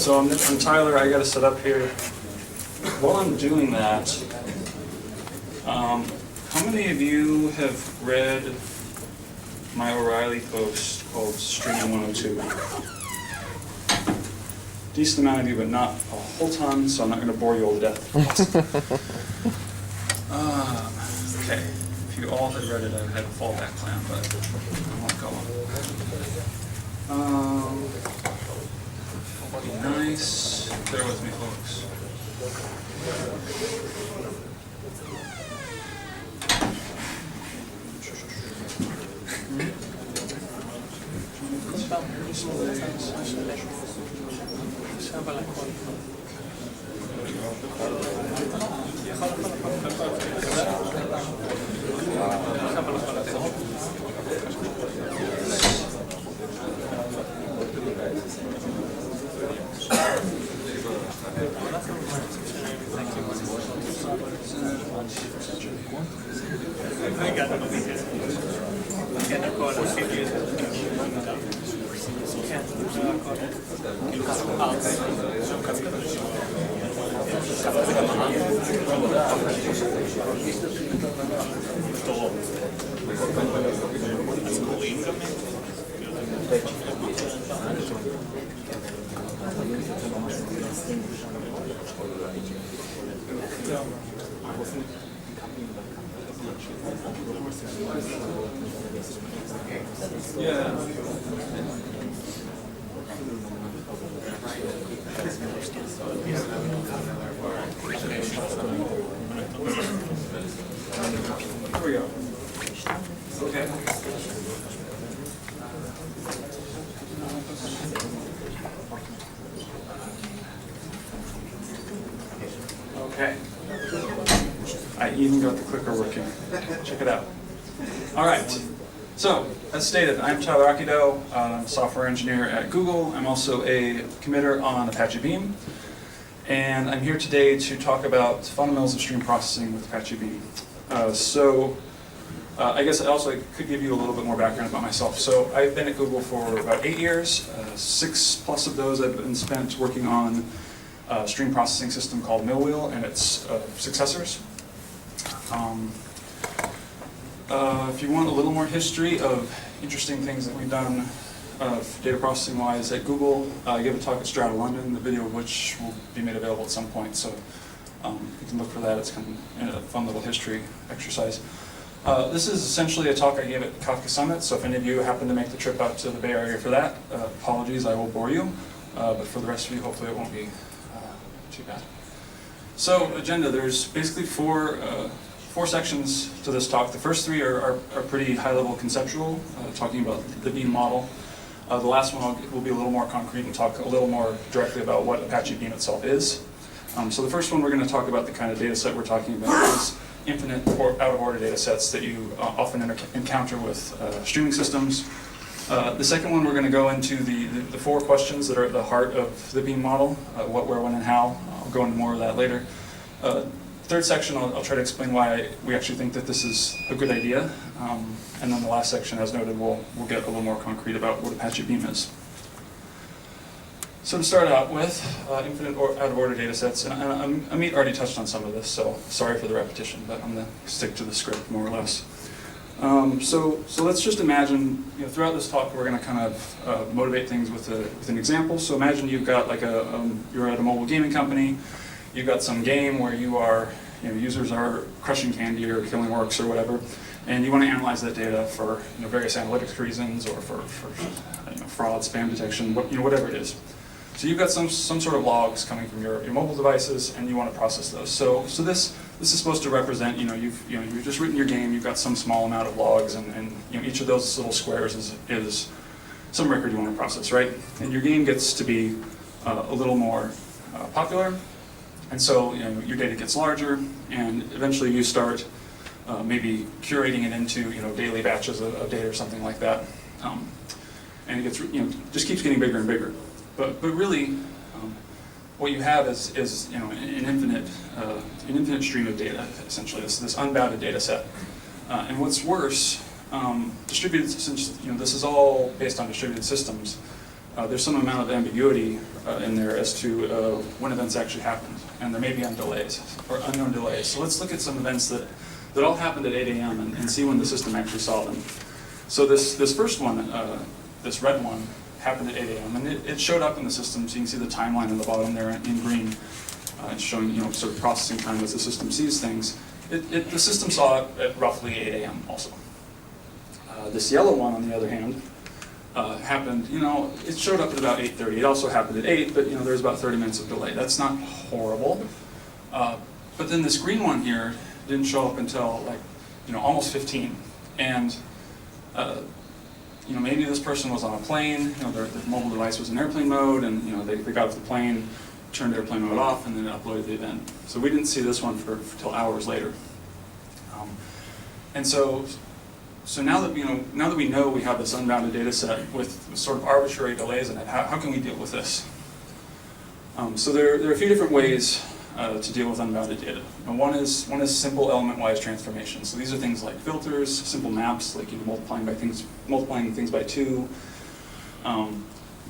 So I'm Tyler, I got to set up here. While I'm doing that, how many of you have read my O'Reilly post called Streaming 102? Decent amount of you, but not a whole ton, so I'm not going to bore you all to death. Okay, if you all had read it, I had a fallback plan, but I won't go on. Be nice. Bear with me, folks. Here we go. Okay. Okay. I even got the clicker working. Check it out. All right. So, as stated, I'm Tyler Akidau. I'm a software engineer at Google. I'm also a committer on Apache Beam. And I'm here today to talk about fundamentals of stream processing with Apache Beam. I guess I also could give you a little bit more background about myself. So I've been at Google for about 8 years. 6+ of those I've been spent working on a stream processing system called MillWheel and its successors. If you want a little more history of interesting things that we've done data processing wise at Google, I gave a talk at Strata London, the video of which will be made available at some point, so you can look for that. It's kind of a fun little history exercise. This is essentially a talk I gave at Kafka Summit, so if any of you happen to make the trip out to the Bay Area for that, apologies, I will bore you, but for the rest of you, hopefully it won't be too bad. So, agenda, there's basically four sections to this talk. The first three are pretty high-level conceptual, talking about the Beam model. The last one will be a little more concrete and talk a little more directly about what Apache Beam itself is. So the first one we're going to talk about the kind of data set we're talking about is infinite or out-of-order data sets that you often encounter with streaming systems. The second one we're going to go into the four questions that are at the heart of the Beam model, what, where, when, and how. I'll go into more of that later. Third section, I'll try to explain why we actually think that this is a good idea. And then the last section, as noted, we'll get a little more concrete about what Apache Beam is. So to start out with, infinite or out-of-order data sets, and Amit already touched on some of this, so sorry for the repetition, but I'm going to stick to the script more or less. So let's just imagine, throughout this talk, we're going to kind of motivate things with an example. So imagine you've got like you're at a mobile gaming company. You've got some game where users are crushing candy or killing orcs or whatever, and you want to analyze that data for various analytics reasons or for fraud, spam detection, whatever it is. So you've got some sort of logs coming from your mobile devices, and you want to process those. So this is supposed to represent you've just written your game. You've got some small amount of logs, and each of those little squares is some record you want to process, right? And your game gets to be a little more popular. And so your data gets larger, and eventually you start maybe curating it into daily batches of data or something like that, and it gets just keeps getting bigger and bigger. But really, what you have is an infinite stream of data, essentially this unbounded data set. And what's worse, distributed, since this is all based on distributed systems, there's some amount of ambiguity in there as to when events actually happened, and there may be delays or unknown delays. So let's look at some events that all happened at 8 a.m. and see when the system actually saw them. So this first one, this red one, happened at 8 a.m. and it showed up in the system. So you can see the timeline on the bottom there in green. It's showing sort of processing time as the system sees things. The system saw it at roughly 8 a.m. also. This yellow one, on the other hand, happened, it showed up at about 8:30. It also happened at 8, but there's about 30 minutes of delay. That's not horrible. But then this green one here didn't show up until almost 15. And maybe this person was on a plane, their mobile device was in airplane mode, and they got off the plane, turned airplane mode off, and then it uploaded the event. So we didn't see this one until hours later. And so now that we know we have this unbounded data set with sort of arbitrary delays in it, how can we deal with this? So there are a few different ways to deal with unbounded data. One is simple element-wise transformation. So these are things like filters, simple maps, like multiplying things by 2.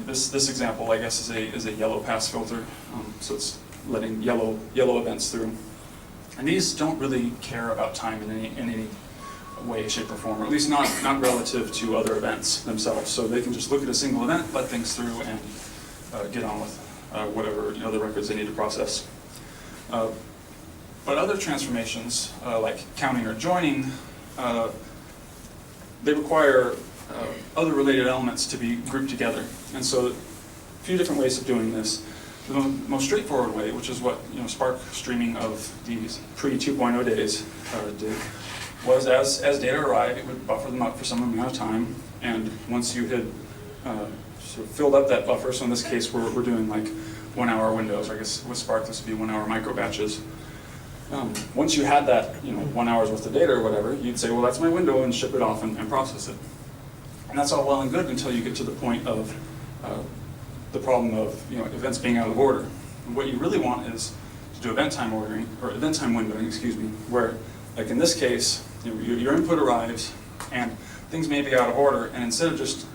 This example, I guess, is a yellow pass filter. So it's letting yellow events through. And these don't really care about time in any way, shape, or form, or at least not relative to other events themselves. So they can just look at a single event, let things through, and get on with whatever the records they need to process. But other transformations, like counting or joining, they require other related elements to be grouped together. And so a few different ways of doing this. The most straightforward way, which is what Spark streaming of these pre-2.0 days did, was as data arrived, it would buffer them up for some amount of time, and once you had sort of filled up that buffer, so in this case we're doing like 1 hour windows, or I guess with Spark this would be 1 hour micro batches. Once you had that 1 hour's worth of data or whatever, you'd say, well, that's my window, and ship it off and process it. And that's all well and good until you get to the point of the problem of events being out of order. And what you really want is to do event time ordering, or event time windowing, excuse me, where, like in this case, your input arrives and things may be out of order, and instead of just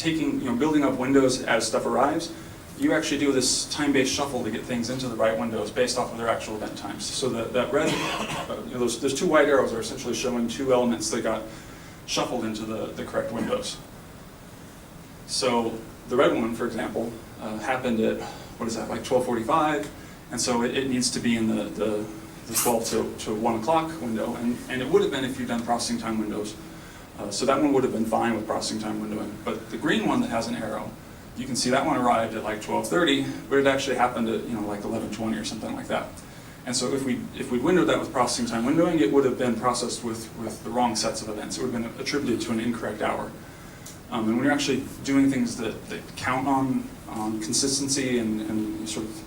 building up windows as stuff arrives, you actually do this time-based shuffle to get things into the right windows based off of their actual event times. So that red, those 2 white arrows are essentially showing 2 elements that got shuffled into the correct windows. So the red one, for example, happened at, what is that, like 12:45, and so it needs to be in the 12 to 1 o'clock window, and it would have been if you'd done processing time windows. So that one would have been fine with processing time windowing. But the green one that has an arrow, you can see that one arrived at like 12:30, but it actually happened at like 11:20 or something like that. And so if we windowed that with processing time windowing, it would have been processed with the wrong sets of events. It would have been attributed to an incorrect hour. And when you're actually doing things that count on consistency and sort of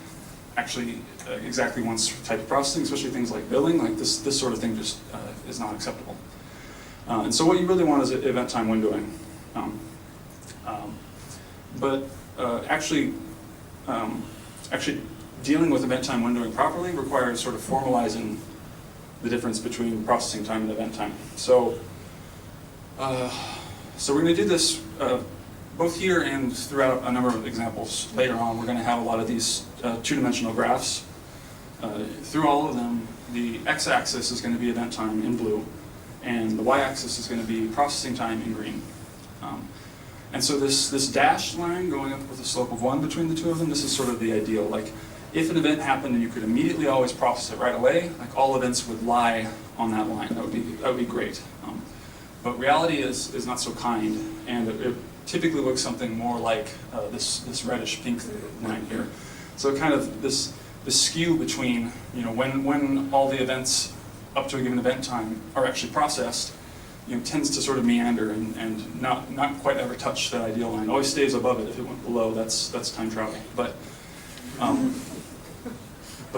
actually exactly one type of processing, especially things like billing, like this sort of thing just is not acceptable. And so what you really want is event time windowing. But actually dealing with event time windowing properly requires sort of formalizing the difference between processing time and event time. So we're going to do this both here and throughout a number of examples later on. We're going to have a lot of these 2-dimensional graphs. Through all of them, the x-axis is going to be event time in blue, and the y-axis is going to be processing time in green. And so this dashed line going up with a slope of 1 between the two of them, this is sort of the ideal. Like, if an event happened and you could immediately always process it right away, like all events would lie on that line. That would be great. But reality is not so kind, and it typically looks something more like this reddish pink line here. So kind of this skew between when all the events up to a given event time are actually processed, tends to sort of meander and not quite ever touch that ideal line. It always stays above it. If it went below, that's time travel. But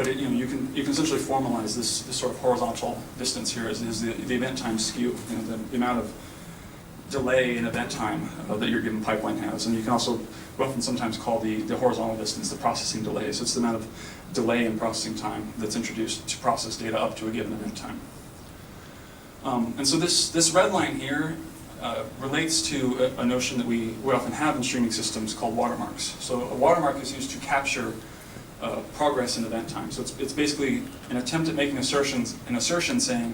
you can essentially formalize this sort of horizontal distance here as the event time skew, the amount of delay in event time that your given pipeline has. And you can also often sometimes call the horizontal distance the processing delay. So it's the amount of delay in processing time that's introduced to process data up to a given event time. And so this red line here relates to a notion that we often have in streaming systems called watermarks. So a watermark is used to capture progress in event time. So it's basically an attempt at making an assertion saying,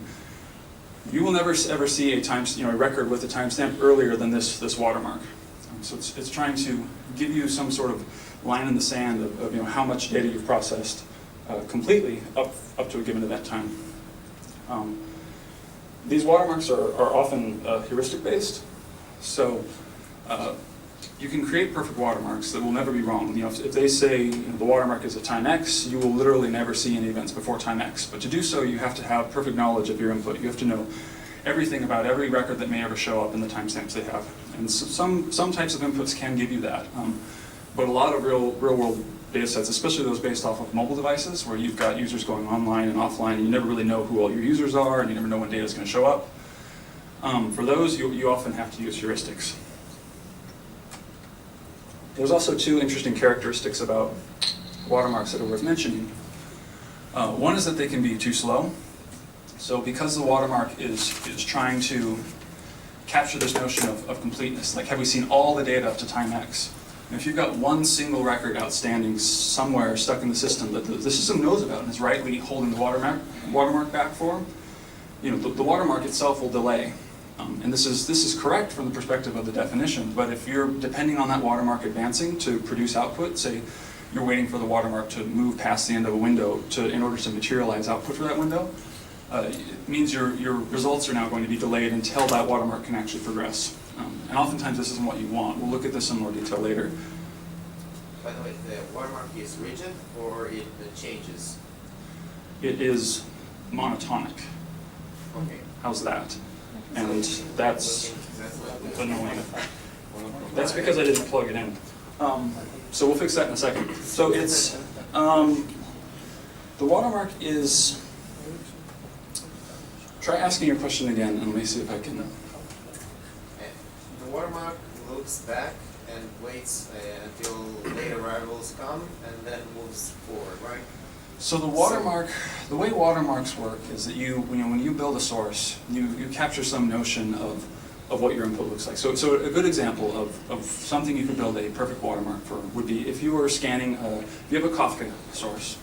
you will never ever see a record with a timestamp earlier than this watermark. So it's trying to give you some sort of line in the sand of how much data you've processed completely up to a given event time. These watermarks are often heuristic based, so you can create perfect watermarks that will never be wrong. If they say the watermark is at time X, you will literally never see any events before time X. But to do so, you have to have perfect knowledge of your input. You have to know everything about every record that may ever show up in the timestamps they have. And so some types of inputs can give you that. But a lot of real world data sets, especially those based off of mobile devices, where you've got users going online and offline, and you never really know who all your users are, and you never know when data is going to show up. For those, you often have to use heuristics. There's also two interesting characteristics about watermarks that are worth mentioning. One is that they can be too slow. So because the watermark is trying to capture this notion of completeness, like have we seen all the data up to time X? And if you've got one single record outstanding somewhere stuck in the system that the system knows about and is rightly holding the watermark back for, the watermark itself will delay. And this is correct from the perspective of the definition, but if you're depending on that watermark advancing to produce output, say you're waiting for the watermark to move past the end of a window in order to materialize output for that window, it means your results are now going to be delayed until that watermark can actually progress. And oftentimes this isn't what you want. We'll look at this in more detail later. By the way, the watermark is rigid or it changes? It is monotonic. Okay. How's that? And that's annoying. That's because I didn't plug it in. So we'll fix that in a second. So it's, the watermark is, try asking your question again and let me see if I can. The watermark looks back and waits until later arrivals come and then moves forward, right? So the watermark, the way watermarks work is that when you build a source, you capture some notion of what your input looks like. So a good example of something you could build a perfect watermark for would be if you were scanning, if you have a Kafka source,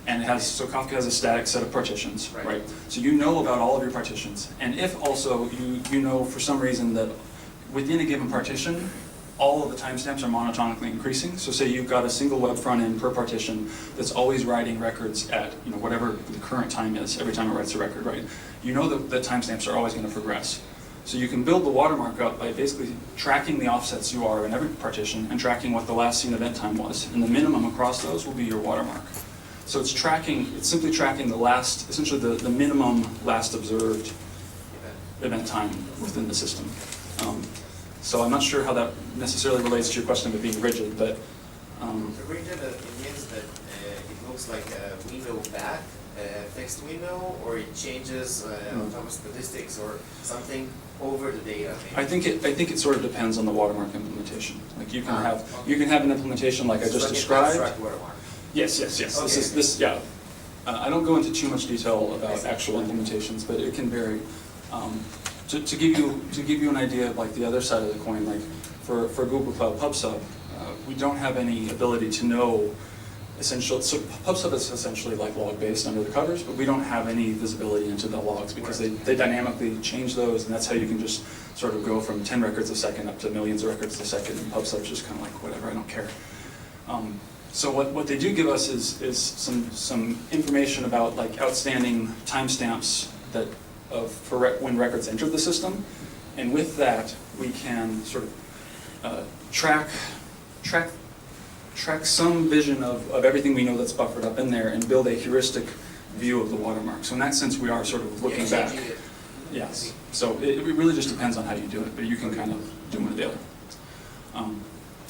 and Kafka has a static set of partitions, right? So you know about all of your partitions, and if also you know for some reason that within a given partition, all of the timestamps are monotonically increasing. So say you've got a single web front end per partition that's always writing records at whatever the current time is every time it writes a record, right? You know that timestamps are always going to progress. So you can build the watermark up by basically tracking the offsets you are in every partition and tracking what the last seen event time was. And the minimum across those will be your watermark. So it's simply tracking the last, essentially the minimum last observed event time within the system. So I'm not sure how that necessarily relates to your question of it being rigid, but... Rigid, it means that it looks like a window back, a fixed window, or it changes on top of statistics or something over the data. Maybe. I think it sort of depends on the watermark implementation. Like you can have an implementation like I just described. Abstract watermark. Yes. Okay, I don't go into too much detail about actual implementations, but it can vary. To give you an idea of like the other side of the coin, like for Google Cloud PubSub, we don't have any ability to know essential. So PubSub is essentially like log based under the covers, but we don't have any visibility into the logs because they dynamically change those, and that's how you can just sort of go from 10 records a second up to millions of records a second. And PubSub's just kind of like whatever, I don't care. So what they do give us is some information about like outstanding timestamps that for when records enter the system, and with that we can sort of track some vision of everything we know that's buffered up in there and build a heuristic view of the watermark. So in that sense we are sort of looking back. Yes. So it really just depends on how you do it, but you can kind of do one or the other.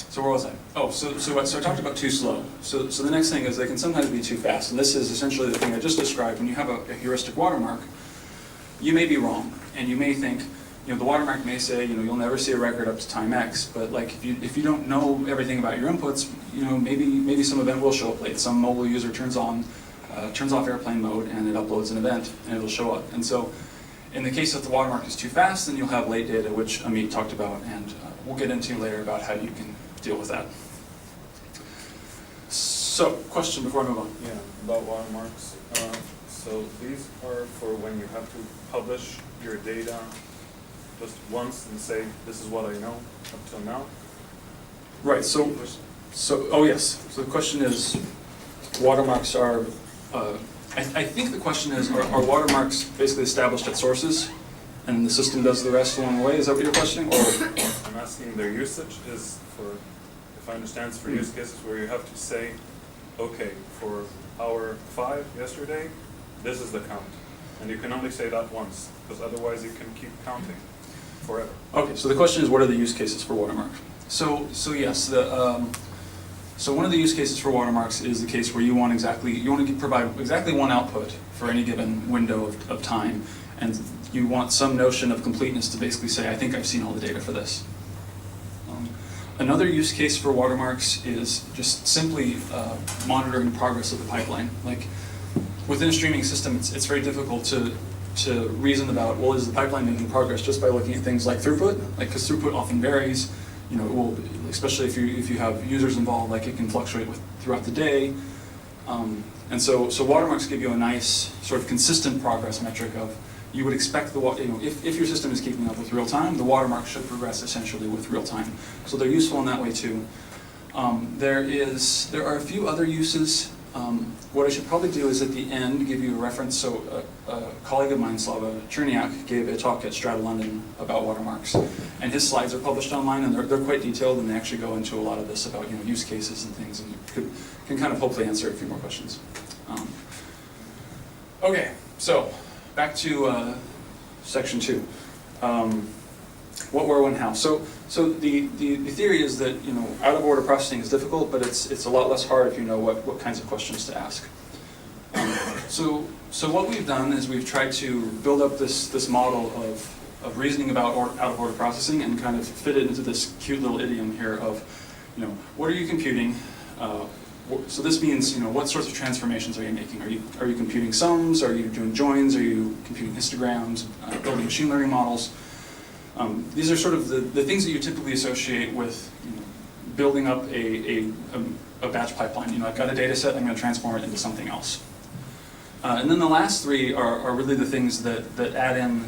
So where was I? Oh, so I talked about too slow. So the next thing is they can sometimes be too fast, and this is essentially the thing I just described. When you have a heuristic watermark, you may be wrong, and you may think, the watermark may say, you'll never see a record up to time X, but like if you don't know everything about your inputs, maybe some event will show up late. Some mobile user turns off airplane mode and it uploads an event and it'll show up. And so In the case that the watermark is too fast, then you'll have late data, which Amit talked about, and we'll get into later about how you can deal with that. So, question before I move on. Yeah, about watermarks. So these are for when you have to publish your data just once and say, this is what I know up till now? Right, so oh yes, so the question is, watermarks are, I think the question is, are watermarks basically established at sources, and the system does the rest along the way? Is that what you're questioning? Or I'm asking their usage is for, if I understand, it's for use cases where you have to say, okay, for hour 5 yesterday, this is the count. And you can only say that once, because otherwise you can keep counting forever. okay, so the question is, what are the use cases for watermark? So yes, so one of the use cases for watermarks is the case where you want to provide exactly one output for any given window of time, and you want some notion of completeness to basically say, I think I've seen all the data for this. Another use case for watermarks is just simply monitoring progress of the pipeline. Like within a streaming system, it's very difficult to reason about, well, is the pipeline making progress just by looking at things like throughput? Like, because throughput often varies. You know, it will, especially if you have users involved, like it can fluctuate throughout the day. And so watermarks give you a nice sort of consistent progress metric of, you would expect if your system is keeping up with real time, the watermark should progress essentially with real time. So they're useful in that way too. There are a few other uses. What I should probably do is at the end give you a reference. So a colleague of mine, Slava Cherniak, gave a talk at Strata London about watermarks, and his slides are published online, and they're quite detailed, and they actually go into a lot of this about use cases and things, and you can kind of hopefully answer a few more questions. Okay, so back to section 2. What, where, when, how. So the theory is that out of order processing is difficult, but it's a lot less hard if you know what kinds of questions to ask. So what we've done is we've tried to build up this model of reasoning about out of order processing and kind of fit it into this cute little idiom here of what are you computing? So this means what sorts of transformations are you making? Are you computing sums? Are you doing joins? Are you computing histograms? Building machine learning models? These are sort of the things that you typically associate with building up a batch pipeline. I've got a data set, I'm going to transform it into something else. And then the last 3 are really the things that add in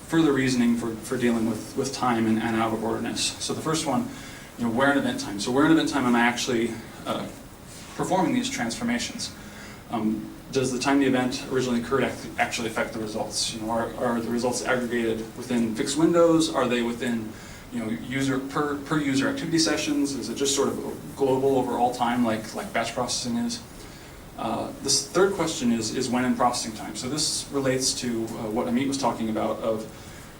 further reasoning for dealing with time and out of orderness. So the first one, where in event time. So where in event time am I actually performing these transformations? Does the time the event originally occurred actually affect the results? Are the results aggregated within fixed windows? Are they within per user activity sessions? Is it just sort of global over all time like batch processing is? This third question is when in processing time. So this relates to what Amit was talking about of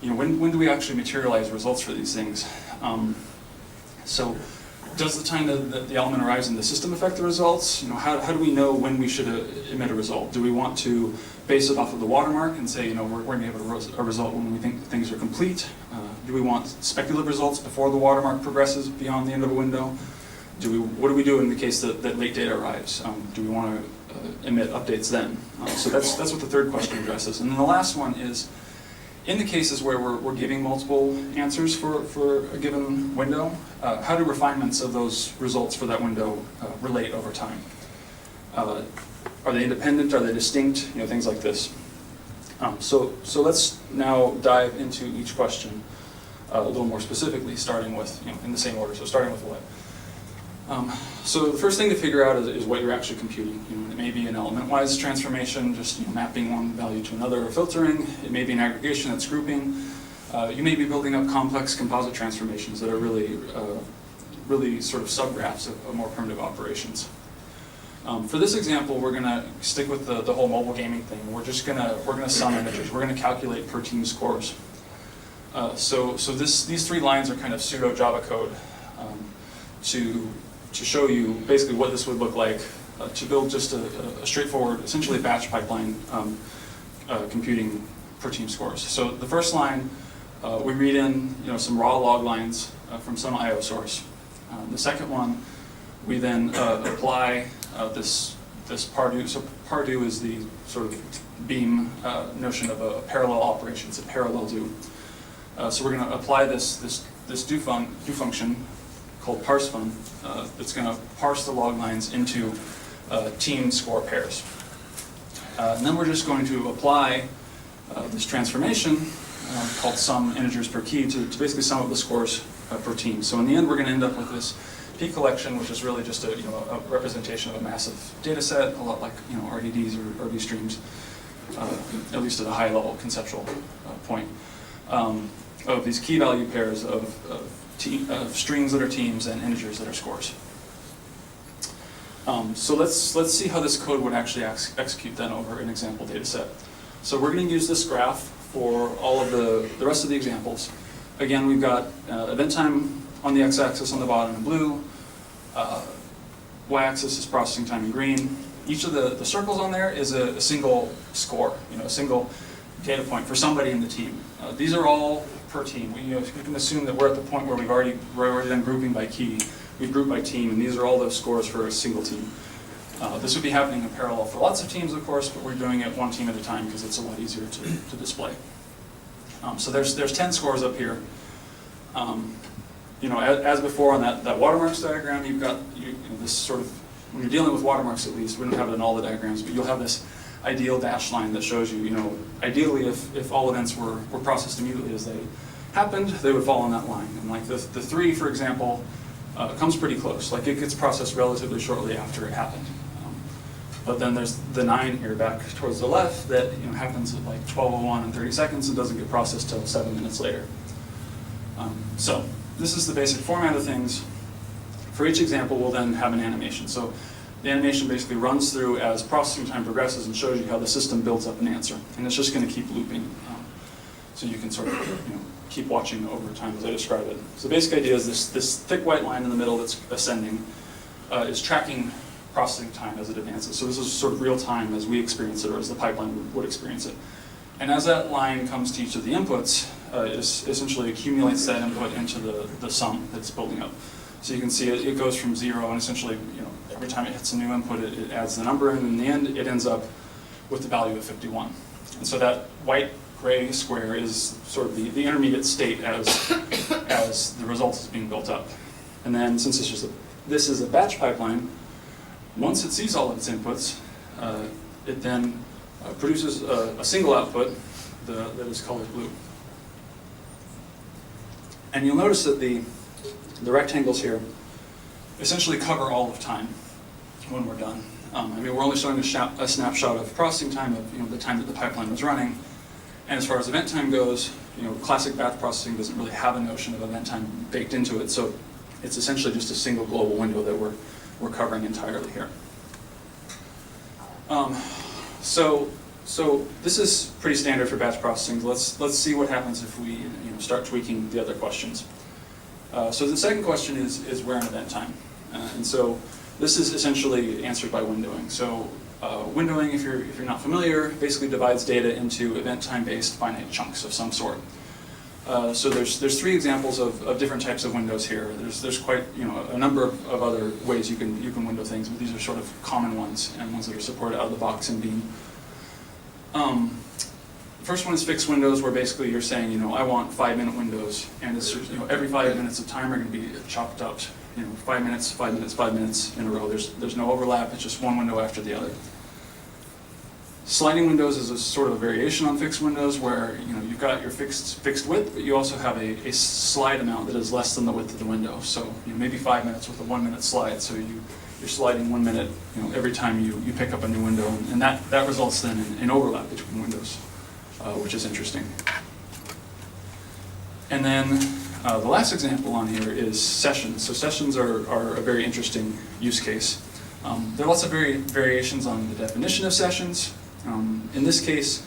when do we actually materialize results for these things? So does the time that the element arrives in the system affect the results? How do we know when we should emit a result? Do we want to base it off of the watermark and say, we're going to have a result when we think things are complete? Do we want speculative results before the watermark progresses beyond the end of a window? What do we do in the case that late data arrives? Do we want to emit updates then? So that's what the third question addresses. And then the last one is, in the cases where we're giving multiple answers for a given window, how do refinements of those results for that window relate over time? Are they independent? Are they distinct? Things like this. So let's now dive into each question a little more specifically, starting with, in the same order. So starting with what? So the first thing to figure out is what you're actually computing. It may be an element-wise transformation, just mapping one value to another, or filtering. It may be an aggregation that's grouping. You may be building up complex composite transformations that are really sort of subgraphs of more primitive operations. For this example, we're going to stick with the whole mobile gaming thing. We're going to sum integers. We're going to calculate per team scores. So these 3 lines are kind of pseudo Java code to show you basically what this would look like to build just a straightforward, essentially batch pipeline computing per team scores. So the first line, we read in some raw log lines from some IO source. The second one, we then apply this this Pardue. So Pardue is the sort of Beam notion of a parallel operation. It's a parallel do. So we're going to apply this do function called parseFun that's going to parse the log lines into team score pairs. And then we're just going to apply this transformation called sum integers per key to basically sum up the scores per team. So in the end, we're going to end up with this P collection, which is really just a representation of a massive data set, a lot like RDDs or RD streams, at least at a high level conceptual point, of these key value pairs of strings that are teams and integers that are scores. So let's see how this code would actually execute then over an example data set. So we're going to use this graph for all of the rest of the examples. Again, we've got event time on the x-axis on the bottom in blue, y-axis is processing time in green. Each of the circles on there is a single score, a single data point for somebody in the team. These are all per team. We can assume that we're at the point where we're already done grouping by key. We've grouped by team, and these are all those scores for a single team. This would be happening in parallel for lots of teams, of course, but we're doing it one team at a time because it's a lot easier to display. So there's 10 scores up here. As before on that watermarks diagram, you've got this sort of, when you're dealing with watermarks at least, we don't have it in all the diagrams, but you'll have this ideal dash line that shows you, ideally if all events were processed immediately as they happened, they would fall on that line. And like the 3, for example, comes pretty close. Like it gets processed relatively shortly after it happened. But then there's the 9 here back towards the left that happens at like 12:01 and 30 seconds and doesn't get processed till 7 minutes later. So this is the basic format of things. For each example, we'll then have an animation. So the animation basically runs through as processing time progresses and shows you how the system builds up an answer. And it's just going to keep looping. So you can sort of keep watching over time as I describe it. So the basic idea is this thick white line in the middle that's ascending is tracking processing time as it advances. So this is sort of real time as we experience it or as the pipeline would experience it. And as that line comes to each of the inputs, it essentially accumulates that input into the sum that's building up. So you can see it goes from 0 and essentially every time it hits a new input it adds the number and in the end it ends up with the value of 51. And so that white gray square is sort of the intermediate state as the result is being built up. And then since this is a batch pipeline, once it sees all of its inputs, it then produces a single output that is colored blue. And you'll notice that the rectangles here essentially cover all of time when we're done. We're only showing a snapshot of processing time of the time that the pipeline was running. And as far as event time goes, classic batch processing doesn't really have a notion of event time baked into it. So it's essentially just a single global window that we're covering entirely here. So this is pretty standard for batch processing. Let's see what happens if we start tweaking the other questions. So the second question is where in event time, and so this is essentially answered by windowing. So windowing, if you're not familiar, basically divides data into event time based finite chunks of some sort. So there's 3 examples of different types of windows here. There's quite a number of other ways you can window things, but these are sort of common ones and ones that are supported out of the box in Beam. First one is fixed windows, where basically you're saying I want 5-minute windows, and it's every 5 minutes of time are going to be chopped up. 5 minutes, 5 minutes, 5 minutes in a row. There's no overlap. It's just one window after the other. Sliding windows is a sort of a variation on fixed windows where you've got your fixed width, but you also have a slide amount that is less than the width of the window. So maybe 5 minutes with a 1-minute slide. So you're sliding 1 minute every time you pick up a new window, and that results then in overlap between windows, which is interesting. And then the last example on here is sessions. So sessions are a very interesting use case. There are lots of variations on the definition of sessions. In this case,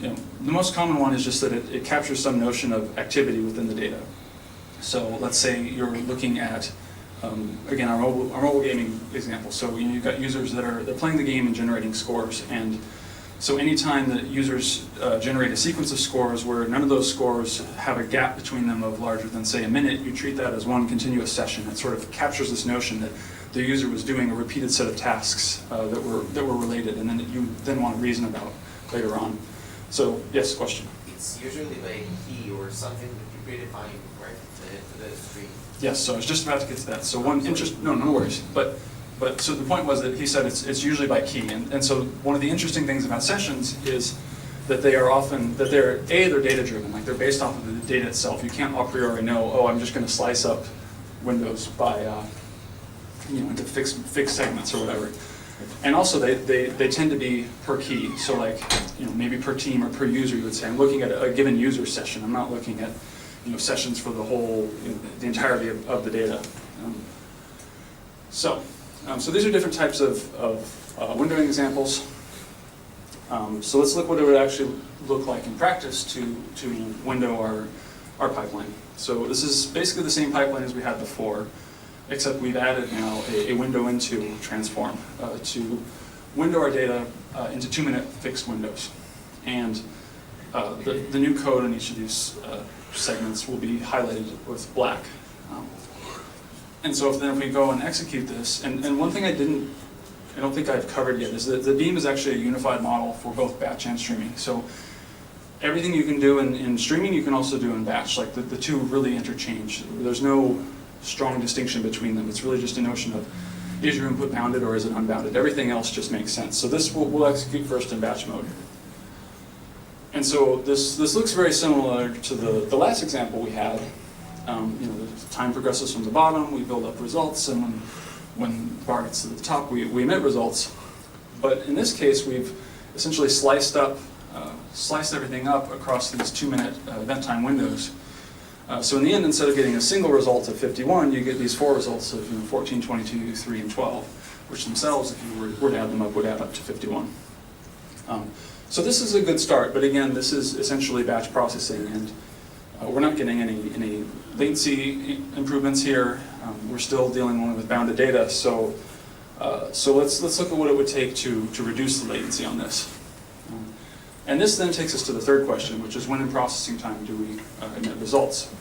the most common one is just that it captures some notion of activity within the data. So let's say you're looking at, again, our mobile gaming example. So you've got users they're playing the game and generating scores, and so anytime that users generate a sequence of scores where none of those scores have a gap between them of larger than, say, a minute, you treat that as one continuous session. It sort of captures this notion that the user was doing a repeated set of tasks that were related, and then you then want to reason about later on. So yes, question. It's usually by key or something that you predefine, right, to the stream. Yes, so I was just about to get to that. So no worries. But so the point was that he said it's usually by key, and so one of the interesting things about sessions is that they're data driven, like they're based off of the data itself. You can't a priori know, oh, I'm just going to slice up windows by into fixed segments or whatever. And also they tend to be per key, so like maybe per team or per user you would say. I'm looking at a given user session. I'm not looking at sessions for the whole the entirety of the data. So these are different types of windowing examples. So let's look what it would actually look like in practice to window our pipeline. So this is basically the same pipeline as we had before, except we've added now a window into transform to window our data into 2-minute fixed windows. And the new code in each of these segments will be highlighted with black. And so if we go and execute this, and one thing I don't think I've covered yet is that the Beam is actually a unified model for both batch and streaming. So everything you can do in streaming, you can also do in batch. Like the two really interchange. There's no strong distinction between them. It's really just a notion of, is your input bounded or is it unbounded? Everything else just makes sense. So this we'll execute first in batch mode. And so this looks very similar to the last example we had. The time progresses from the bottom, we build up results, and when the bar gets to the top, we emit results. But in this case, we've essentially sliced everything up across these 2-minute event time windows. So in the end, instead of getting a single result of 51, you get these 4 results of 14, 22, 3, and 12, which themselves, if you were to add them up, would add up to 51. So this is a good start, but again, this is essentially batch processing, and we're not getting any latency improvements here. We're still dealing only with bounded data, so let's look at what it would take to reduce the latency on this. And this then takes us to the third question, which is when in processing time do we emit results?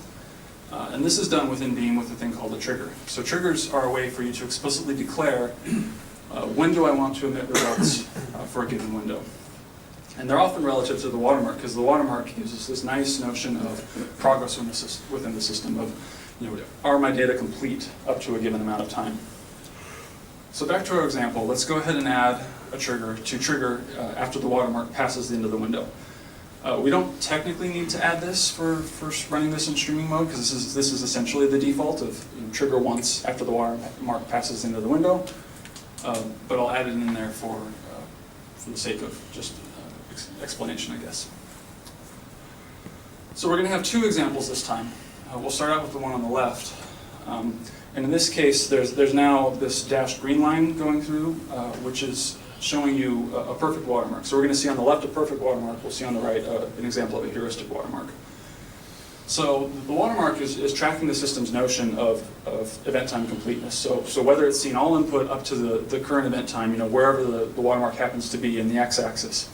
And this is done within Beam with a thing called a trigger. So triggers are a way for you to explicitly declare when do I want to emit results for a given window. And they're often relative to the watermark, because the watermark uses this nice notion of progress within the system of, are my data complete up to a given amount of time? So back to our example, let's go ahead and add a trigger to trigger after the watermark passes the end of the window. We don't technically need to add this for running this in streaming mode, because this is essentially the default of trigger once after the watermark passes into the window. But I'll add it in there for the sake of just explanation, I guess. So we're going to have 2 examples this time. We'll start out with the one on the left. And in this case, there's now this dashed green line going through, which is showing you a perfect watermark. So we're going to see on the left a perfect watermark. We'll see on the right an example of a heuristic watermark. So the watermark is tracking the system's notion of event time completeness. So whether it's seen all input up to the current event time, wherever the watermark happens to be in the x-axis.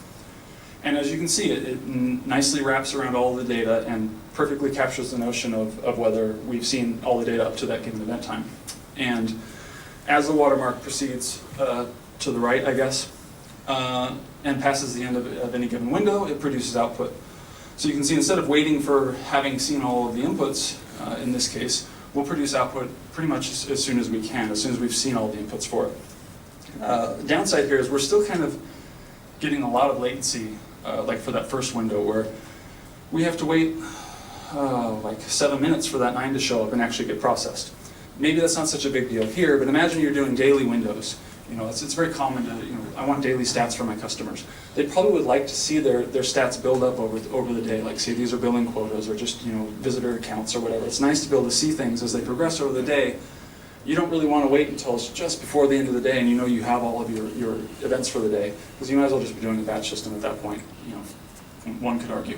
And as you can see, it nicely wraps around all of the data and perfectly captures the notion of whether we've seen all the data up to that given event time. And as the watermark proceeds to the right, I guess, and passes the end of any given window, it produces output. So you can see instead of waiting for having seen all of the inputs, in this case, we'll produce output pretty much as soon as we can, as soon as we've seen all the inputs for it. The downside here is we're still kind of getting a lot of latency, like for that first window, where we have to wait like 7 minutes for that 9 to show up and actually get processed. Maybe that's not such a big deal here, but imagine you're doing daily windows. It's very common to, I want daily stats from my customers. They probably would like to see their stats build up over the day, like say these are billing quotas or just, visitor counts or whatever. It's nice to be able to see things as they progress over the day. You don't really want to wait until it's just before the end of the day and you have all of your events for the day, because you might as well just be doing a batch system at that point, one could argue.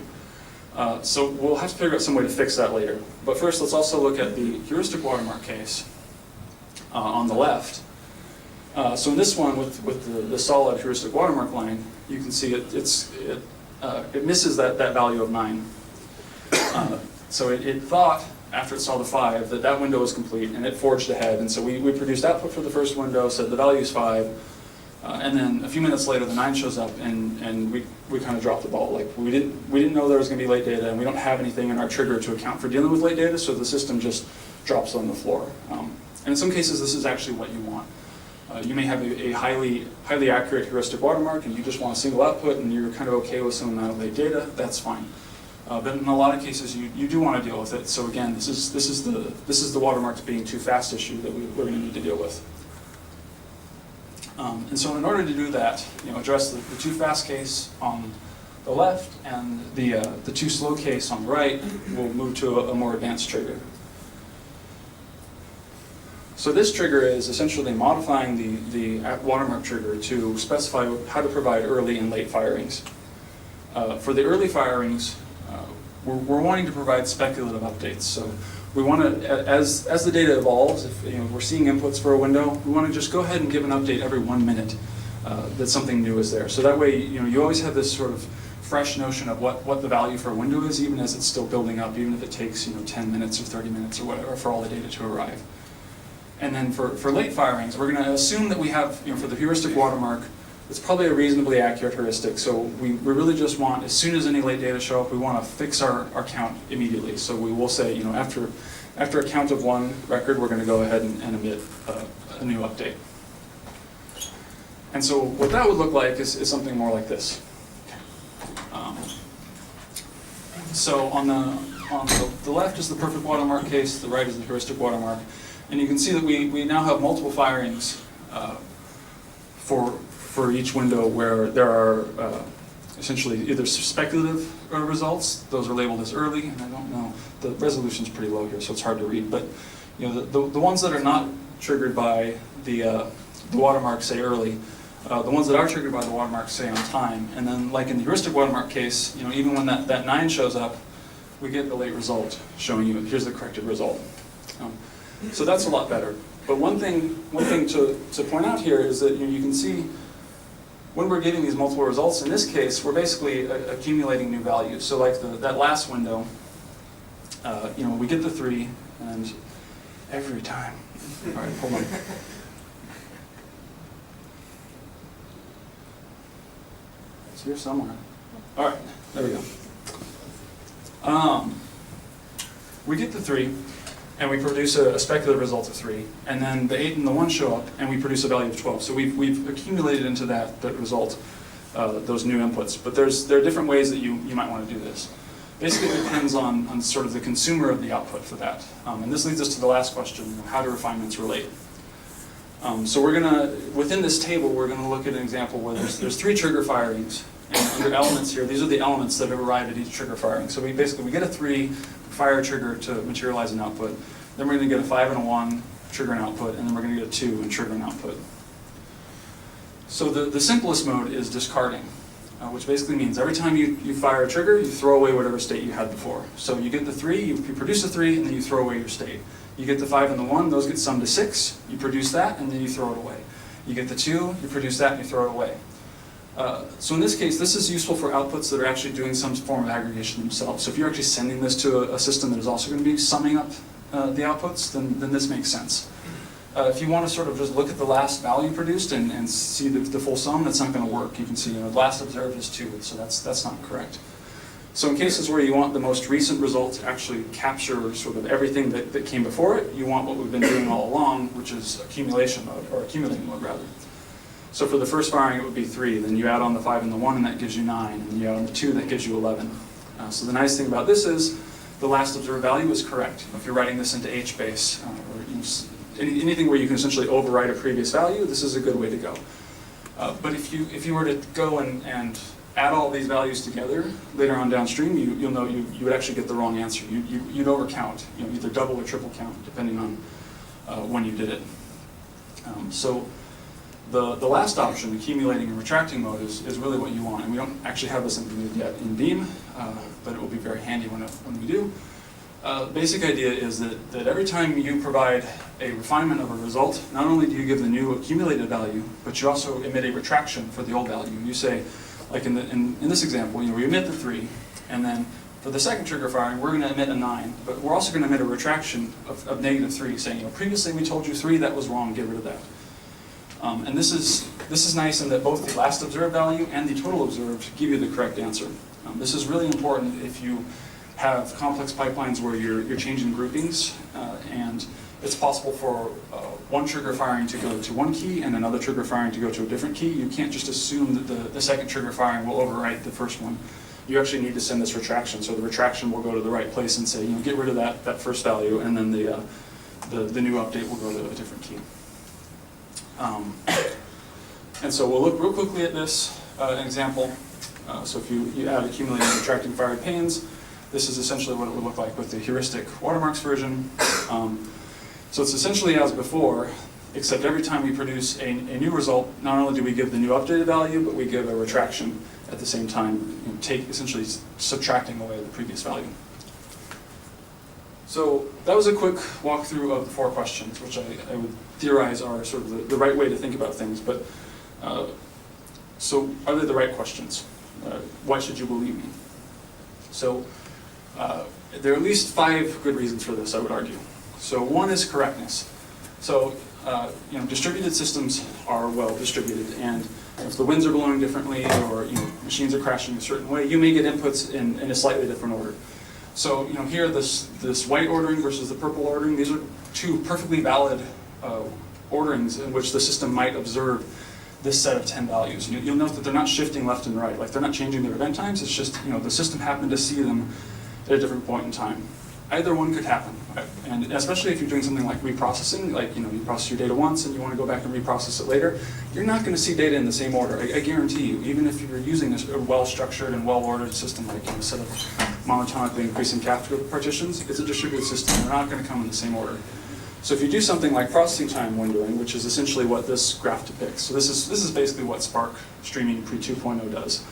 So we'll have to figure out some way to fix that later. But first, let's also look at the heuristic watermark case on the left. So in this one, with the solid heuristic watermark line, you can see it misses that value of 9. So it thought after it saw the 5, that that window was complete, and it forged ahead. And so we produced output for the first window, said the value is 5, and then a few minutes later the 9 shows up, and we kind of dropped the ball. Like we didn't know there was going to be late data, and we don't have anything in our trigger to account for dealing with late data, so the system just drops on the floor. And in some cases, this is actually what you want. You may have a highly accurate heuristic watermark, and you just want a single output, and you're kind of okay with some amount of late data. That's fine. But in a lot of cases, you do want to deal with it. So again, this is the watermarks being too fast issue that we're going to need to deal with. And so in order to do that, address the too fast case on the left and the too slow case on the right, we'll move to a more advanced trigger. So this trigger is essentially modifying the watermark trigger to specify how to provide early and late firings. For the early firings, we're wanting to provide speculative updates. So we want to, as the data evolves, if we're seeing inputs for a window, we want to just go ahead and give an update every 1 minute that something new is there. So that way, you always have this sort of fresh notion of what the value for a window is, even as it's still building up, even if it takes 10 minutes or 30 minutes or whatever for all the data to arrive. And then for late firings, we're going to assume that we have, for the heuristic watermark, it's probably a reasonably accurate heuristic. So we really just want, as soon as any late data show up, we want to fix our count immediately. So we will say, after a count of 1 record, we're going to go ahead and emit a new update. And so what that would look like is something more like this. So on the left is the perfect watermark case, the right is the heuristic watermark. And you can see that we now have multiple firings for each window where there are essentially either speculative results, those are labeled as early, and I don't know, the resolution's pretty low here, so it's hard to read, but the ones that are not triggered by the watermark say early, the ones that are triggered by the watermark say on time, and then like in the heuristic watermark case, even when that 9 shows up, we get the late result showing you, here's the corrected result. So that's a lot better. But one thing to point out here is that you can see when we're getting these multiple results, in this case, we're basically accumulating new values. So like that last window, we get the 3, and every time. All right, hold on. It's here somewhere. All right, there we go. We get the 3. And we produce a speculative result of 3, and then the 8 and the 1 show up, and we produce a value of 12. So we've accumulated into that result those new inputs. But there are different ways that you might want to do this. Basically, it depends on sort of the consumer of the output for that. And this leads us to the last question: how do refinements relate? So we're gonna, within this table, we're gonna look at an example where there's 3 trigger firings, and under elements here, these are the elements that have arrived at each trigger firing. So we get a 3. Fire a trigger to materialize an output. Then we're going to get a 5 and a 1, trigger an output, and then we're going to get a 2 and trigger an output. So the simplest mode is discarding, which basically means every time you fire a trigger, you throw away whatever state you had before. So you get the 3, you produce a 3, and then you throw away your state. You get the 5 and the 1, those get summed to 6, you produce that, and then you throw it away. You get the 2, you produce that, and you throw it away. So in this case, this is useful for outputs that are actually doing some form of aggregation themselves. So if you're actually sending this to a system that is also going to be summing up the outputs, then this makes sense. If you want to sort of just look at the last value produced and see the full sum, that's not going to work. You can see, the last observed is 2, so that's not correct. So in cases where you want the most recent result to actually capture sort of everything that came before it, you want what we've been doing all along, which is accumulation mode, or accumulating mode rather. So for the first firing, it would be 3. Then you add on the 5 and the 1, and that gives you 9. And then you add on the 2, that gives you 11. So the nice thing about this is the last observed value is correct. If you're writing this into HBase, or anything where you can essentially overwrite a previous value, this is a good way to go. But if you were to go and add all these values together later on downstream, you'll know you would actually get the wrong answer. You'd overcount, either double or triple count, depending on when you did it. So the last option, accumulating and retracting mode, is really what you want. And we don't actually have this implemented yet in Beam, but it will be very handy when we do. Basic idea is that every time you provide a refinement of a result, not only do you give the new accumulated value, but you also emit a retraction for the old value. You say, like in this example, we emit the 3, and then For the second trigger firing, we're going to emit a 9, but we're also going to emit a retraction of -3, saying, previously we told you 3, that was wrong, get rid of that. And this is nice in that both the last observed value and the total observed give you the correct answer. This is really important if you have complex pipelines where you're changing groupings, and it's possible for one trigger firing to go to one key and another trigger firing to go to a different key. You can't just assume that the second trigger firing will overwrite the first one. You actually need to send this retraction, so the retraction will go to the right place and say, get rid of that first value, and then the new update will go to a different key. And so we'll look real quickly at this example. So if you add accumulating and retracting fired panes, this is essentially what it would look like with the heuristic Watermarks version. So it's essentially as before, except every time we produce a new result, not only do we give the new updated value, but we give a retraction at the same time, essentially subtracting away the previous value. So that was a quick walkthrough of the 4 questions, which I would theorize are sort of the right way to think about things. But so are they the right questions? Why should you believe me? So there are at least 5 good reasons for this, I would argue. So one is correctness. So distributed systems are well distributed, and if the winds are blowing differently or machines are crashing a certain way, you may get inputs in a slightly different order. So here this white ordering versus the purple ordering, these are 2 perfectly valid orderings in which the system might observe this set of 10 values. You'll note that they're not shifting left and right, like they're not changing their event times. It's just the system happened to see them at a different point in time. Either one could happen, right? And especially if you're doing something like reprocessing, like you process your data once and you want to go back and reprocess it later, you're not going to see data in the same order. I guarantee you, even if you're using a well-structured and well-ordered system, like a set of monotonically increasing category partitions, it's a distributed system. They're not going to come in the same order. So if you do something like processing time windowing, which is essentially what this graph depicts, so this is basically what Spark Streaming pre 2.0 does.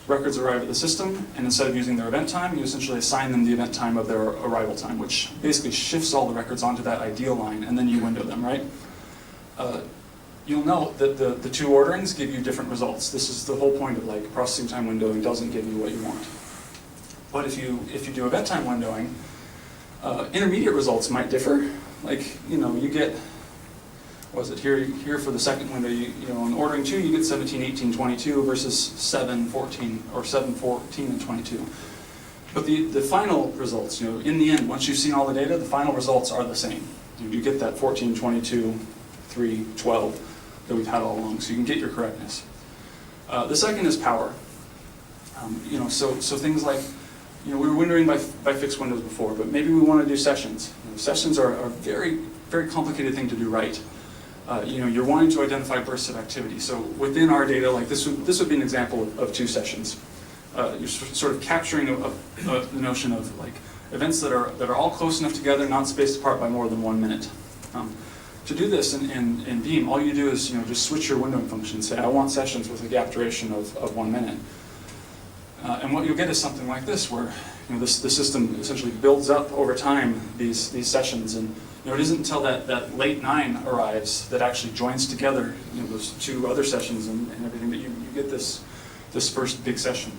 Records arrive at the system, and instead of using their event time, you essentially assign them the event time of their arrival time, which basically shifts all the records onto that ideal line, and then you window them, right? You'll note that the 2 orderings give you different results. This is the whole point of processing time windowing doesn't give you what you want. But if you do event time windowing, intermediate results might differ. You get, what was it, here for the second window, in ordering 2, you get 17, 18, 22 versus 7, 14, or 7, 14, and 22. But the final results, in the end, once you've seen all the data, the final results are the same. You get that 14, 22, 3, 12 that we've had all along, so you can get your correctness. The second is power. So things like, we were windowing by fixed windows before, but maybe we want to do sessions. Sessions are a very, very complicated thing to do right. You're wanting to identify bursts of activity. So within our data, this would be an example of 2 sessions. You're sort of capturing the notion of events that are all close enough together, not spaced apart by more than 1 minute. To do this in Beam, all you do is just switch your windowing function. Say I want sessions with a gap duration of 1 minute. And what you'll get is something like this, where the system essentially builds up over time these sessions, and it isn't until that late 9 arrives that actually joins together those 2 other sessions and everything that you get this first big session.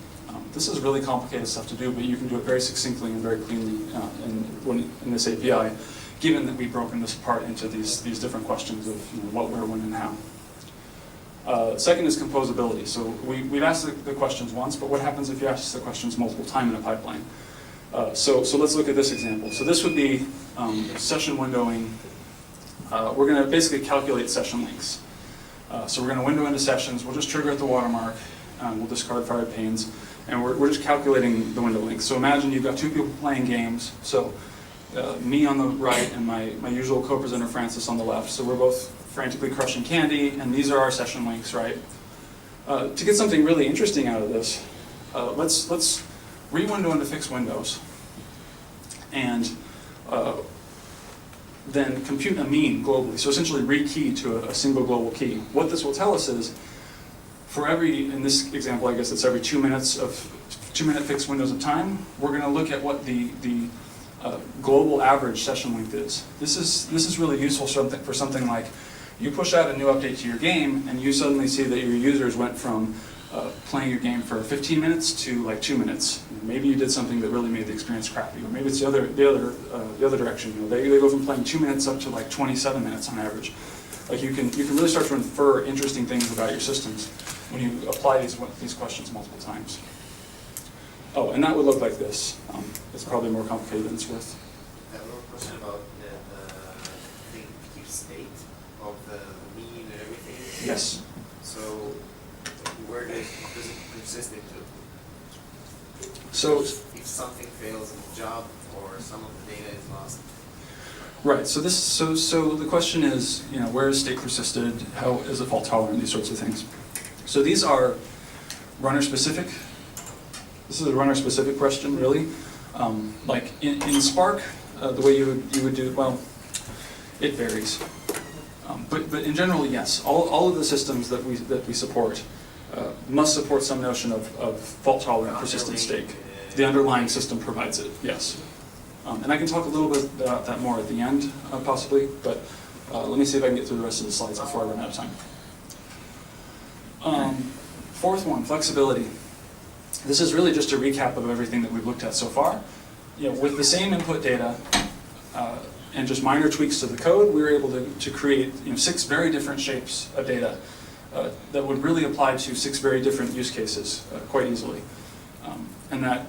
This is really complicated stuff to do, but you can do it very succinctly and very cleanly in this API, given that we've broken this apart into these different questions of what, where, when, and how. Second is composability. So we've asked the questions once, but what happens if you ask the questions multiple times in a pipeline? So let's look at this example. So this would be session windowing. We're going to basically calculate session lengths. So we're going to window into sessions. We'll just trigger at the watermark. We'll discard fired panes. And we're just calculating the window length. So imagine you've got 2 people playing games. So me on the right and my usual co-presenter Francis on the left. So we're both frantically crushing candy, and these are our session lengths, right? To get something really interesting out of this, let's re-window into fixed windows, and then compute a mean globally. So essentially rekey to a single global key. What this will tell us is, for in this example, I guess it's every 2 minutes of 2-minute fixed windows of time, we're going to look at what the global average session length is. This is really useful for something like, you push out a new update to your game, and you suddenly see that your users went from playing your game for 15 minutes to like 2 minutes. Maybe you did something that really made the experience crappy, or maybe it's the other direction. You know, they go from playing 2 minutes up to like 27 minutes on average. Like you can really start to infer interesting things about your systems when you apply these questions multiple times. Oh, and that would look like this. It's probably more complicated than it's worth. I have a little question about the thing keep state of the mean and everything. Yes. So where does it persist into? So if something fails in the job or some of the data is lost. right. So the question is, you know, where is state persisted? How is it fault tolerant? These sorts of things. So these are runner specific. This is a runner specific question, really. Like in Spark, the way you would do, well, it varies. But in general, yes, all of the systems that we support must support some notion of fault-tolerant persistent state. The underlying system provides it, yes. And I can talk a little bit about that more at the end, possibly, but let me see if I can get through the rest of the slides before I run out of time. Fourth one, flexibility. This is really just a recap of everything that we've looked at so far. You know, with the same input data and just minor tweaks to the code, we were able to create 6 very different shapes of data that would really apply to 6 very different use cases quite easily. And that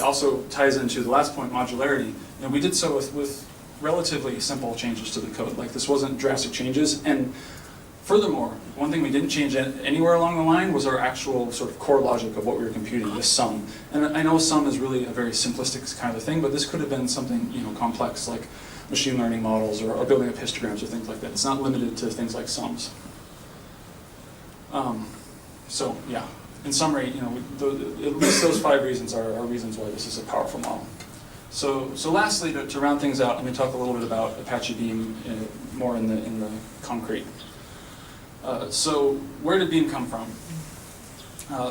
also ties into the last point, modularity. You know, we did so with relatively simple changes to the code. Like this wasn't drastic changes. And furthermore, one thing we didn't change anywhere along the line was our actual sort of core logic of what we were computing, this sum. And I know sum is really a very simplistic kind of thing, but this could have been something complex like machine learning models or building up histograms or things like that. It's not limited to things like sums. So yeah, in summary, at least those 5 reasons are reasons why this is a powerful model. So lastly, to round things out, let me talk a little bit about Apache Beam more in the concrete. So where did Beam come from?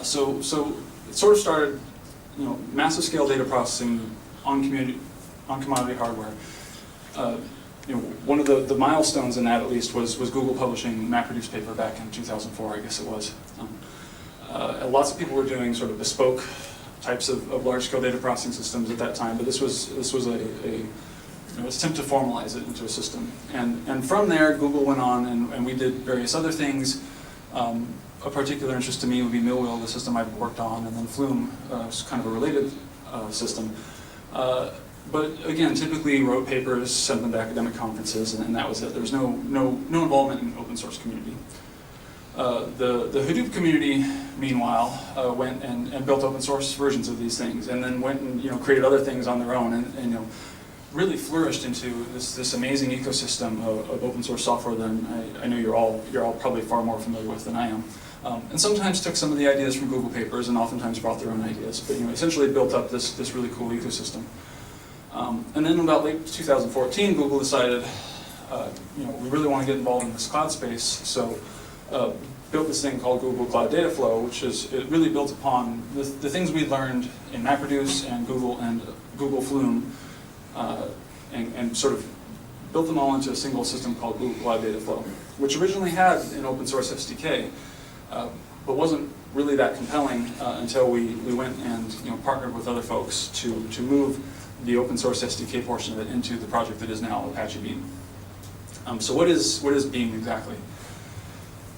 So it sort of started, massive scale data processing on commodity hardware. One of the milestones in that, at least, was Google publishing MapReduce paper back in 2004, I guess it was. Lots of people were doing sort of bespoke types of large scale data processing systems at that time, but this was a attempt to formalize it into a system. And from there, Google went on and we did various other things. A particular interest to me would be MillWheel, the system I've worked on, and then Flume, kind of a related system. But again, typically wrote papers, sent them to academic conferences, and that was it. There was no involvement in the open source community. The Hadoop community, meanwhile, went and built open source versions of these things, and then went and created other things on their own, and really flourished into this amazing ecosystem of open source software that I know you're all probably far more familiar with than I am. And sometimes took some of the ideas from Google papers, and oftentimes brought their own ideas, but essentially built up this really cool ecosystem. And then about late 2014, Google decided, we really want to get involved in this cloud space, so built this thing called Google Cloud Dataflow, which it really built upon the things we learned in MapReduce and Google Flume, and sort of built them all into a single system called Google Cloud Dataflow, which originally had an open source SDK, but wasn't really that compelling until we went and partnered with other folks to move the open source SDK portion of it into the project that is now Apache Beam. So what is Beam exactly?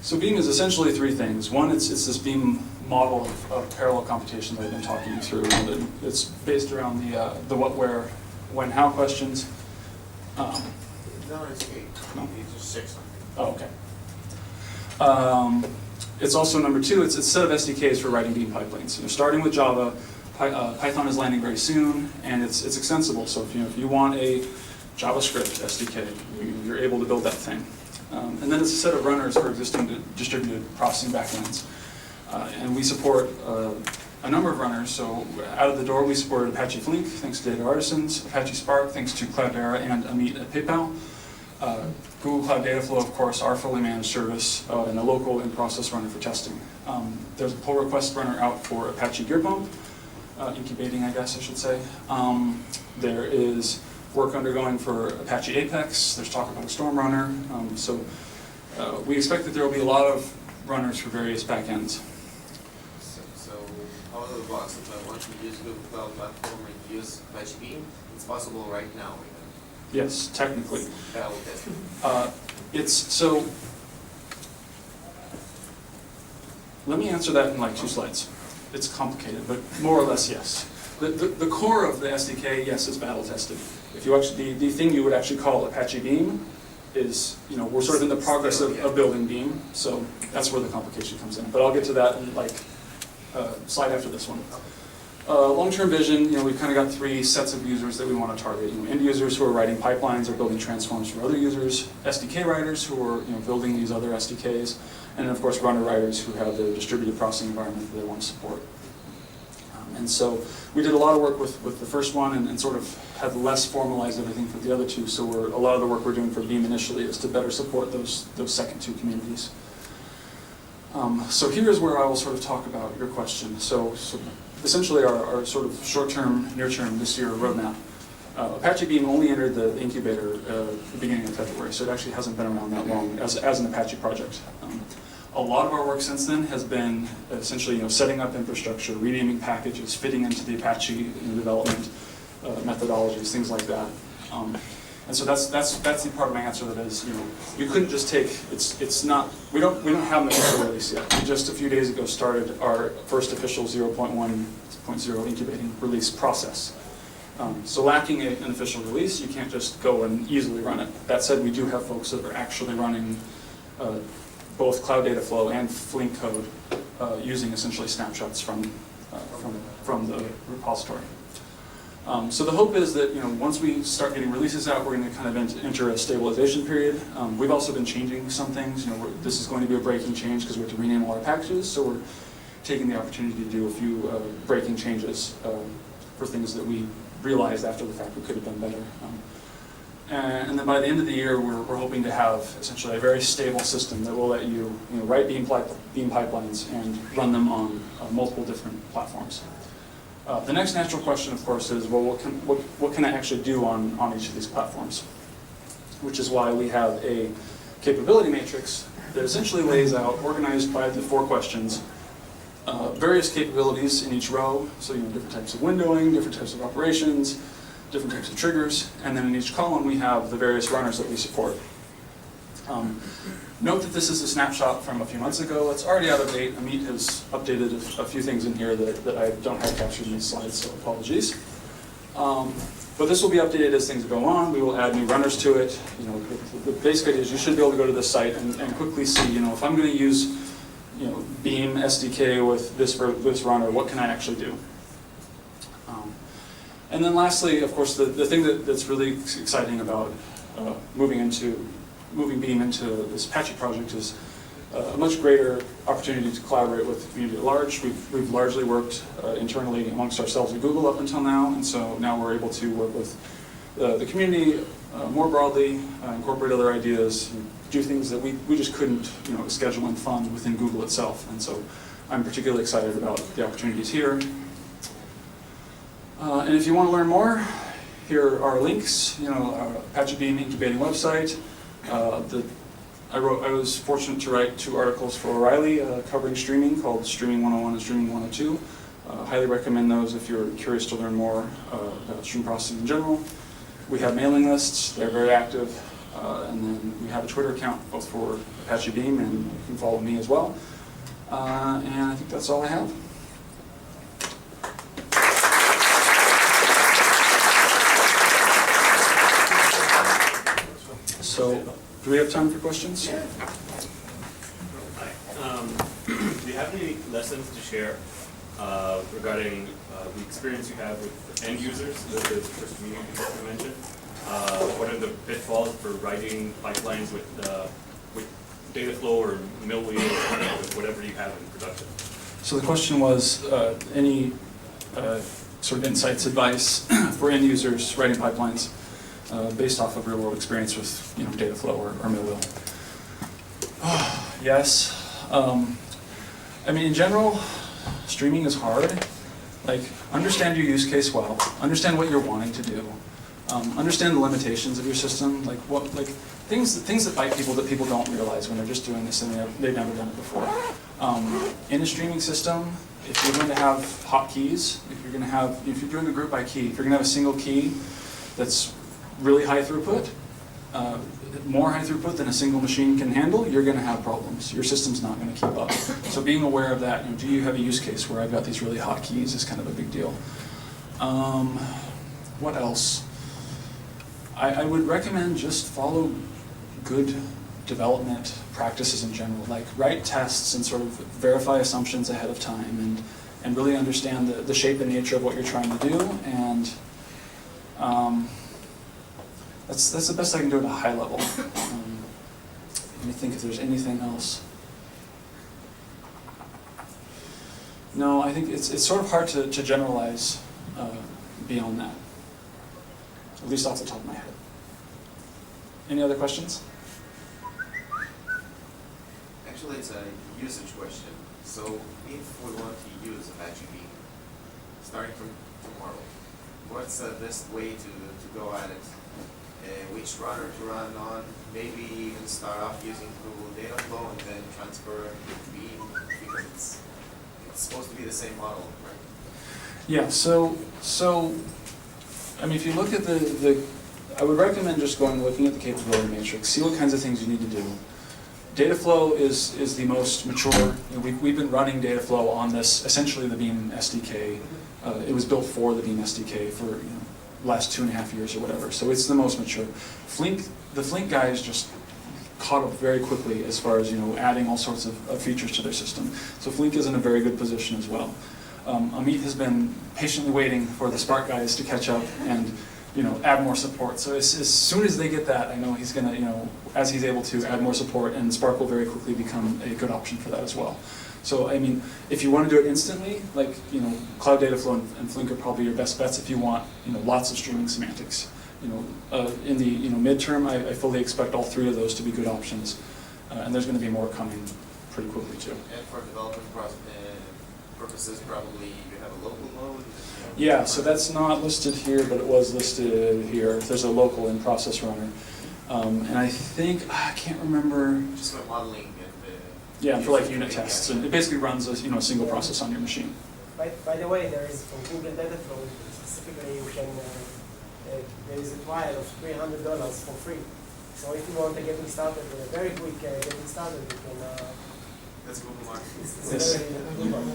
So Beam is essentially 3 things. One, it's this Beam model of parallel computation that I've been talking you through. It's based around the what, where, when, how questions. No, it's 8. No? You just 6 something. Oh, okay. It's also number 2, it's a set of SDKs for writing Beam pipelines. Starting with Java, Python is landing very soon, and it's extensible. So if you want a JavaScript SDK, you're able to build that thing. And then it's a set of runners for existing distributed processing backends. And we support a number of runners. So out of the door, we support Apache Flink, thanks to Data Artisans, Apache Spark, thanks to Cloudera and Amit at PayPal. Google Cloud Dataflow, of course, our fully managed service, and a local in-process runner for testing. There's a pull request runner out for Apache Gearpump, incubating, I guess I should say. There is work undergoing for Apache Apex. There's talk about a Storm runner. So we expect that there will be a lot of runners for various backends. So out of the box, if I want to use Google Cloud Platform and use Apache Beam, it's possible right now. Yes, technically. Battle testing. So, let me answer that in like 2 slides. It's complicated, but more or less, yes. The core of the SDK, yes, is battle tested. If you actually, the thing you would actually call Apache Beam is, we're sort of in the progress of building Beam, so that's where the complication comes in. But I'll get to that in like slide after this one. Long-term vision, we've kind of got 3 sets of users that we want to target. End users who are writing pipelines or building transforms for other users, SDK writers who are building these other SDKs, and then of course runner writers who have their distributed processing environment that they want to support. And so we did a lot of work with the first one and sort of had less formalized everything for the other 2. So a lot of the work we're doing for Beam initially is to better support those second 2 communities. So here's where I will sort of talk about your question. So essentially our sort of short-term, near-term, this year roadmap. Apache Beam only entered the incubator at the beginning of February, so it actually hasn't been around that long as an Apache project. A lot of our work since then has been essentially setting up infrastructure, renaming packages, fitting into the Apache development methodologies, things like that. And so that's the part of my answer that is, you couldn't just take, it's not, we don't have an official release yet. We just a few days ago started our first official 0.1.0 incubating release process. So lacking an official release, you can't just go and easily run it. That said, we do have folks that are actually running both Cloud Dataflow and Flink code using essentially snapshots from the repository. So the hope is that once we start getting releases out, we're going to kind of enter a stabilization period. We've also been changing some things. This is going to be a breaking change because we have to rename all our packages. So we're taking the opportunity to do a few breaking changes for things that we realized after the fact we could have done better. And then by the end of the year, we're hoping to have essentially a very stable system that will let you, write Beam pipelines and run them on multiple different platforms. The next natural question, of course, is, well, what can I actually do on each of these platforms? Which is why we have a capability matrix that essentially lays out, organized by the 4 questions, various capabilities in each row. So different types of windowing, different types of operations, different types of triggers, and then in each column we have the various runners that we support. Note that this is a snapshot from a few months ago. It's already out of date. Amit has updated a few things in here that I don't have captured in these slides, so apologies. But this will be updated as things go on. We will add new runners to it. The basic idea is you should be able to go to this site and quickly see, if I'm going to use Beam SDK with this runner, what can I actually do? And then lastly, of course, the thing that's really exciting about moving Beam into this Apache project is a much greater opportunity to collaborate with the community at large. We've largely worked internally amongst ourselves at Google up until now, and so now we're able to work with the community more broadly, incorporate other ideas, do things that we just couldn't schedule and fund within Google itself. And so I'm particularly excited about the opportunities here. And if you want to learn more, here are our links. Our Apache Beam incubating website. I was fortunate to write 2 articles for O'Reilly covering streaming, called Streaming 101 and Streaming 102. Highly recommend those if you're curious to learn more about stream processing in general. We have mailing lists; they're very active, and then we have a Twitter account both for Apache Beam, and you can follow me as well. And I think that's all I have. So, do we have time for questions? Yeah. Do you have any lessons to share regarding the experience you have with end users, the first community that you mentioned? What are the pitfalls for writing pipelines with Dataflow or MillWheel or whatever you have in production? So the question was any sort of insights, advice for end users writing pipelines based off of real-world experience with Dataflow or MillWheel. Yes. I mean, in general, streaming is hard. Understand your use case well. Understand what you're wanting to do. Understand the limitations of your system. Think things that bite people that people don't realize when they're just doing this and they've never done it before. In a streaming system, if you're going to have hotkeys, if you're doing a group by key, if you're going to have a single key that's really high throughput, more high throughput than a single machine can handle, you're going to have problems. Your system's not going to keep up. So being aware of that, do you have a use case where I've got these really hot keys is kind of a big deal. What else? I would recommend just follow good development practices in general, like write tests and sort of verify assumptions ahead of time and really understand the shape and nature of what you're trying to do, and that's the best I can do at a high level. Let me think if there's anything else. No, I think it's sort of hard to generalize beyond that, at least off the top of my head. Any other questions? Actually, it's a usage question. So if we want to use Apache Beam, starting from tomorrow, what's the best way to go at it? Which runner to run on? Maybe even start off using Google Dataflow and then transfer to Beam, because it's supposed to be the same model, right? Yeah, so I mean, if you look at I would recommend just looking at the capability matrix, see what kinds of things you need to do. Dataflow is the most mature. We've been running Dataflow on this, essentially the Beam SDK. It was built for the Beam SDK for the last 2.5 years or whatever. So it's the most mature. The Flink guys just caught up very quickly as far as adding all sorts of features to their system. So Flink is in a very good position as well. Amit has been patiently waiting for the Spark guys to catch up and add more support. So as soon as they get that, I know he's going to, as he's able to, add more support, and Spark will very quickly become a good option for that as well. So I mean, if you want to do it instantly, like Cloud Dataflow and Flink are probably your best bets if you want lots of streaming semantics. In the midterm, I fully expect all three of those to be good options, and there's going to be more coming pretty quickly too. And for development purposes, probably you have a local mode? Yeah, so that's not listed here, but it was listed here. There's a local in-process runner. And I think, I can't remember. Just for modeling and yeah, for like unit tests. And it basically runs a single process on your machine. By the way, there is from Google Dataflow, specifically you can, there is a trial of $300 for free. So if you want to get started, a very quick getting started, you can. That's Google Market. Yes.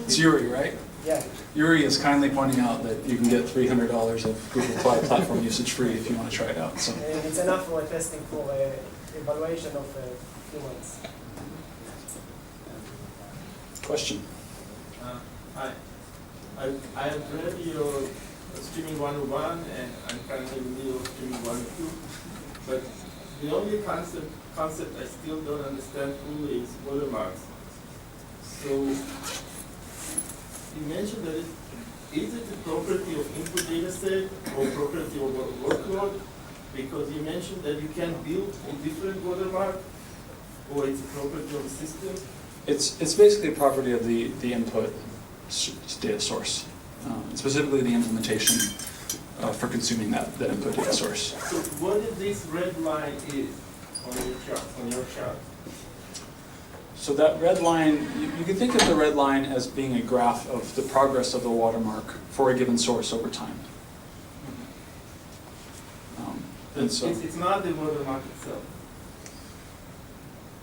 It's Yuri, right? Yeah. Yuri is kindly pointing out that you can get $300 of Google Cloud Platform usage free if you want to try it out. So. And it's enough for testing for evaluation of humans. Question? Hi. I have read your Streaming 101 and I'm currently in the middle of Streaming 102, but the only concept I still don't understand fully is watermarks. So you mentioned that is it a property of input data set or property of workload? Because you mentioned that you can build a different watermark, or it's a property of the system? It's basically a property of the input data source, specifically the implementation for consuming that input data source. So what is this red line is on your chart? So that red line, you can think of the red line as being a graph of the progress of the watermark for a given source over time. And so It's not the watermark itself.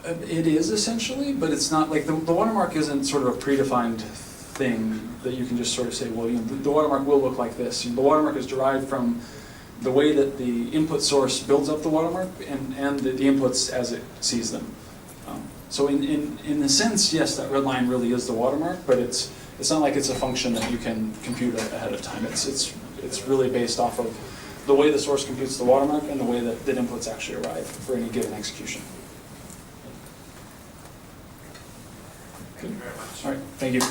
it is essentially, but it's not like the watermark isn't sort of a predefined thing that you can just sort of say, well, the watermark will look like this. The watermark is derived from the way that the input source builds up the watermark and the inputs as it sees them. So in a sense, yes, that red line really is the watermark, but it's not like it's a function that you can compute ahead of time. It's really based off of the way the source computes the watermark and the way that inputs actually arrive for any given execution. Thank you very much. All right, thank you.